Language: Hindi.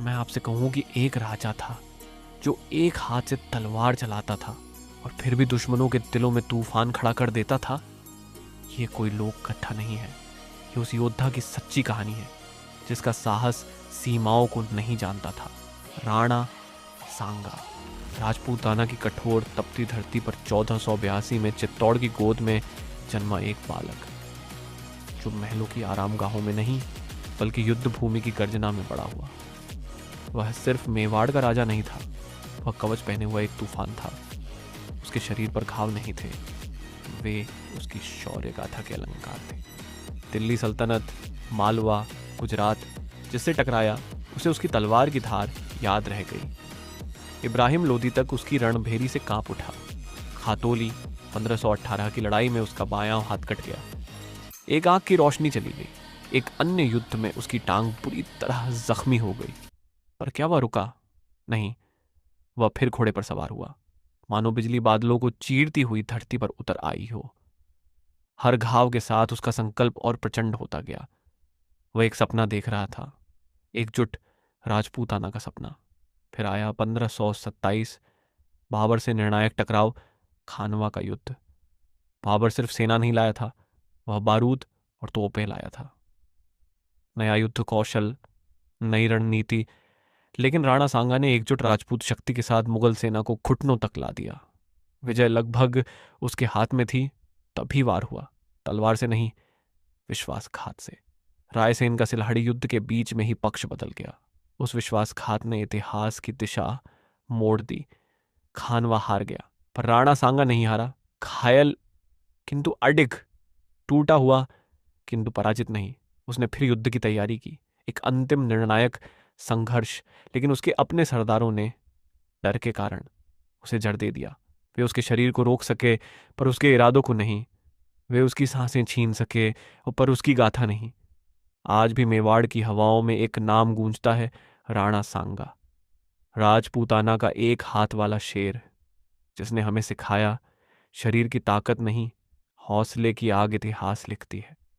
या मैं आपसे कहूँ कि एक राजा था जो एक हाथ से तलवार चलाता था और फिर भी दुश्मनों के दिलों में तूफान खड़ा कर देता था। ये कोई लोक कथा नहीं है, ये उस योद्धा की सच्ची कहानी है जिसका साहस सीमाओं को नहीं जानता था। राणा सांगा, राजपूताना की कठोर तपती धरती पर 1482 में चित्तौड़ की गोद में जन्मा एक बालक, जो महलों की आरामगाहों में नहीं बल्कि युद्ध भूमि की गर्जना में बड़ा हुआ। वह सिर्फ मेवाड़ का राजा नहीं था, वह कवच पहने हुआ एक तूफान था। उसके शरीर पर घाव नहीं थे, वे उसकी शौर्य गाथा के अलंकार थे। दिल्ली सल्तनत, मालवा, गुजरात जिससे टकराया उसे उसकी तलवार की धार याद रह गई। इब्राहिम लोदी तक उसकी रणभेरी से कांप उठा। खातोली 1518 की लड़ाई में उसका बायां हाथ कट गया। एक आंख की रोशनी चली गई। एक अन्य युद्ध में उसकी टांग बुरी तरह जख्मी हो गई। पर क्या वह रुका? नहीं, वह फिर घोड़े पर सवार हुआ, मानो बिजली बादलों को चीरती हुई धरती पर उतर आई हो। हर घाव के साथ उसका संकल्प और प्रचंड होता गया। वह एक सपना देख रहा था, एकजुट राजपूताना का सपना। फिर आया 1527, बाबर से निर्णायक टकराव, खानवा का युद्ध। बाबर सिर्फ सेना नहीं लाया था, वह बारूद और तोपें लाया था। नया युद्ध कौशल, नई रणनीति, लेकिन राणा सांगा ने एकजुट राजपूत शक्ति के साथ मुगल सेना को घुटनों तक ला दिया। विजय लगभग उसके हाथ में थी, तभी वार हुआ, तलवार से नहीं, विश्वासघात से। रायसेन का सिलहड़ी युद्ध के बीच में ही पक्ष बदल गया। उस विश्वासघात ने इतिहास की दिशा मोड़ दी। खानवा हार गया, पर राणा सांगा नहीं हारा। घायल किंतु अडिग, टूटा हुआ किंतु पराजित नहीं। उसने फिर युद्ध की तैयारी की, एक अंतिम निर्णायक संघर्ष, लेकिन उसके अपने सरदारों ने डर के कारण उसे जड़ दे दिया। वे उसके शरीर को रोक सके पर उसके इरादों को नहीं। वे उसकी सांसें छीन सके पर उसकी गाथा नहीं। आज भी मेवाड़ की हवाओं में एक नाम गूंजता है, राणा सांगा, राजपूताना का एक हाथ वाला शेर, जिसने हमें सिखाया शरीर की ताकत नहीं, हौसले की आग इतिहास लिखती है।